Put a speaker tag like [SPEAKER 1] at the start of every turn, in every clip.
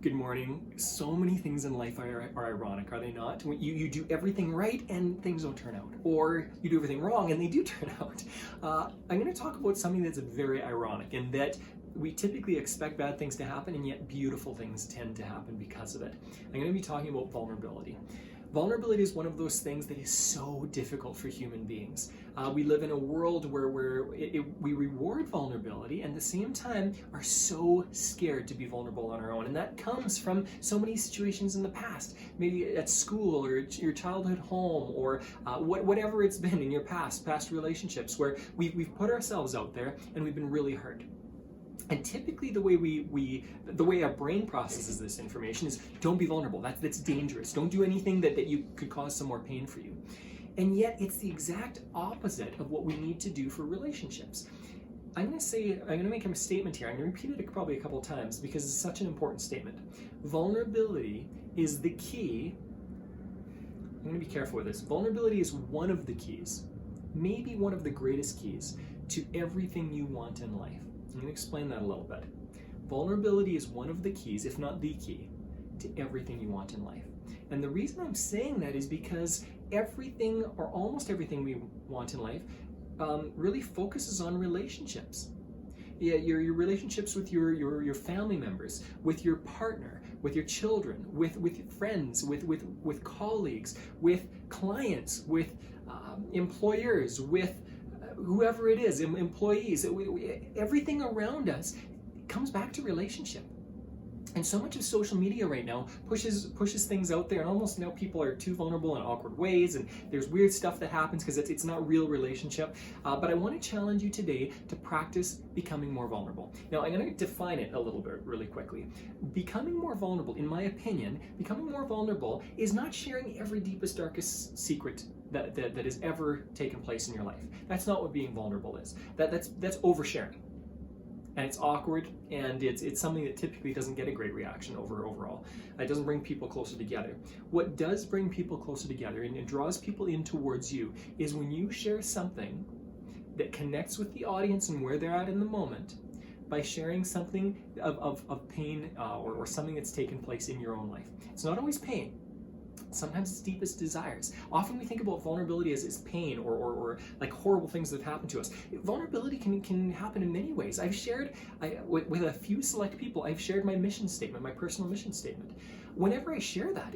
[SPEAKER 1] Good morning. So many things in life are ironic, are they not? When you do everything right and things don't turn out, or you do everything wrong and they do turn out. I'm going to talk about something that's very ironic, in that we typically expect bad things to happen, and yet beautiful things tend to happen because of it. I'm going to be talking about vulnerability. Vulnerability is one of those things that is so difficult for human beings. We live in a world where we reward vulnerability and at the same time are so scared to be vulnerable on our own. And that comes from so many situations in the past, maybe at school or your childhood home, or whatever it's been in your past relationships, where we've put ourselves out there and we've been really hurt. And typically the way our brain processes this information is, don't be vulnerable. That's dangerous. Don't do anything that you could cause some more pain for you. And yet it's the exact opposite of what we need to do for relationships. I'm going to make a statement here. I'm going to repeat it probably a couple of times because it's such an important statement. Vulnerability is the key. I'm going to be careful with this. Vulnerability is one of the keys, maybe one of the greatest keys to everything you want in life. I'm going to explain that a little bit. Vulnerability is one of the keys, if not the key, to everything you want in life. And the reason I'm saying that is because everything, or almost everything we want in life, really focuses on relationships. Yeah, your relationships with your family members, with your partner, with your children, with friends, with colleagues, with clients, with employers, with whoever it is, employees. Everything around us comes back to relationship. And so much of social media right now pushes things out there, and almost now people are too vulnerable in awkward ways, and there's weird stuff that happens because it's not real relationship. But I want to challenge you today to practice becoming more vulnerable. Now, I'm going to define it a little bit really quickly. Becoming more vulnerable, in my opinion, becoming more vulnerable is not sharing every deepest, darkest secret that has ever taken place in your life. That's not what being vulnerable is. That's oversharing. And it's awkward, and it's something that typically doesn't get a great reaction overall. It doesn't bring people closer together. What does bring people closer together and draws people in towards you is when you share something that connects with the audience and where they're at in the moment, by sharing something of pain or something that's taken place in your own life. It's not always pain. Sometimes it's deepest desires. Often we think about vulnerability as pain or like horrible things that have happened to us. Vulnerability can happen in many ways. I've shared, with a few select people, I've shared my mission statement, my personal mission statement. Whenever I share that,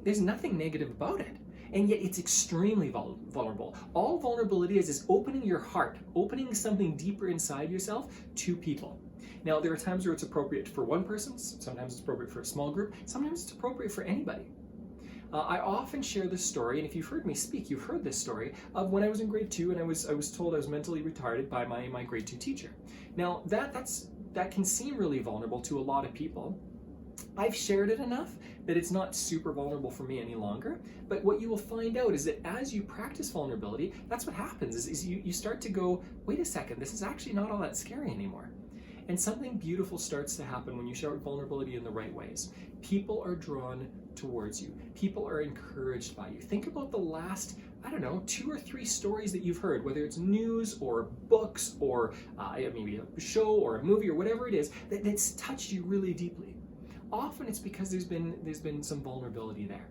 [SPEAKER 1] there's nothing negative about it. And yet it's extremely vulnerable. All vulnerability is opening your heart, opening something deeper inside yourself to people. Now, there are times where it's appropriate for one person, sometimes it's appropriate for a small group, sometimes it's appropriate for anybody. I often share this story, and if you've heard me speak, you've heard this story, of when I was in grade 2 and I was told I was mentally retarded by my grade 2 teacher. Now, that can seem really vulnerable to a lot of people. I've shared it enough that it's not super vulnerable for me any longer, but what you will find out is that as you practice vulnerability, that's what happens, is you start to go, wait a second, this is actually not all that scary anymore. And something beautiful starts to happen when you share vulnerability in the right ways. People are drawn towards you. People are encouraged by you. Think about the last, 2 or 3 stories that you've heard, whether it's news or books or maybe a show or a movie or whatever it is, that's touched you really deeply. Often it's because there's been some vulnerability there.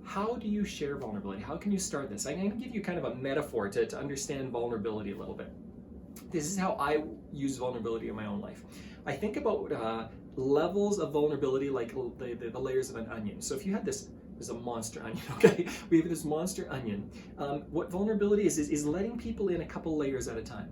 [SPEAKER 1] How do you share vulnerability? How can you start this? I'm going to give you kind of a metaphor to understand vulnerability a little bit. This is how I use vulnerability in my own life. I think about levels of vulnerability like the layers of an onion. So if you had this is a monster onion, okay? We have this monster onion. What vulnerability is letting people in a couple layers at a time.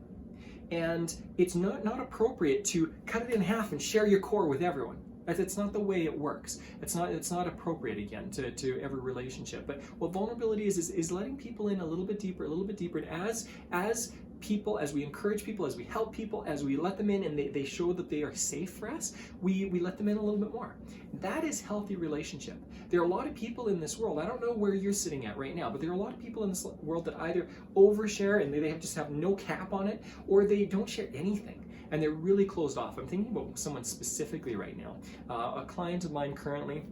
[SPEAKER 1] And it's not appropriate to cut it in half and share your core with everyone. That's not the way it works. It's not appropriate, again, to every relationship. But what vulnerability is letting people in a little bit deeper. And as we encourage people, as we help people, as we let them in and they show that they are safe for us, we let them in a little bit more. That is healthy relationship. There are a lot of people in this world, I don't know where you're sitting at right now, but there are a lot of people in this world that either overshare and they just have no cap on it, or they don't share anything. And they're really closed off. I'm thinking about someone specifically right now. A client of mine currently,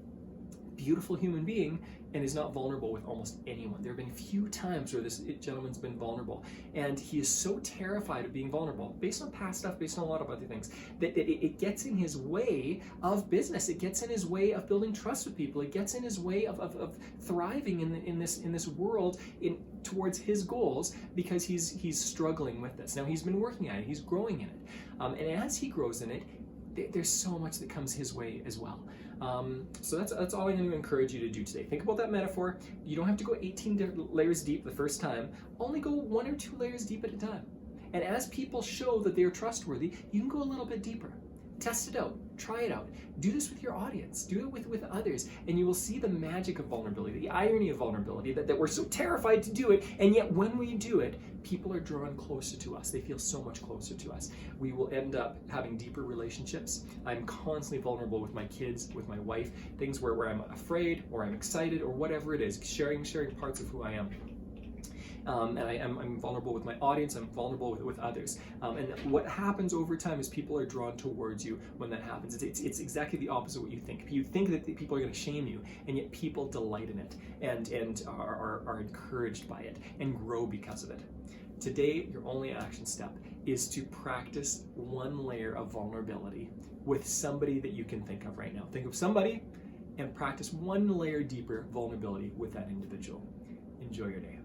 [SPEAKER 1] beautiful human being and is not vulnerable with almost anyone. There have been few times where this gentleman's been vulnerable, and he is so terrified of being vulnerable, based on past stuff, based on a lot of other things, that it gets in his way of business. It gets in his way of building trust with people. It gets in his way of thriving in this world towards his goals, because he's struggling with this. Now, he's been working at it. He's growing in it, and as he grows in it, there's so much that comes his way as well. So that's all I'm going to encourage you to do today. Think about that metaphor. You don't have to go 18 layers deep the first time. Only go 1 or 2 layers deep at a time. And as people show that they're trustworthy, you can go a little bit deeper. Test it out. Try it out. Do this with your audience. Do it with others. And you will see the magic of vulnerability, the irony of vulnerability, that we're so terrified to do it, and yet when we do it, people are drawn closer to us. They feel so much closer to us. We will end up having deeper relationships. I'm constantly vulnerable with my kids, with my wife, things where I'm afraid or I'm excited or whatever it is, sharing parts of who I am. And I'm vulnerable with my audience, I'm vulnerable with others. And what happens over time is people are drawn towards you when that happens. It's exactly the opposite of what you think. You think that people are going to shame you, and yet people delight in it and are encouraged by it and grow because of it. Today, your only action step is to practice 1 layer of vulnerability with somebody that you can think of right now. Think of somebody and practice 1 layer deeper vulnerability with that individual. Enjoy your day.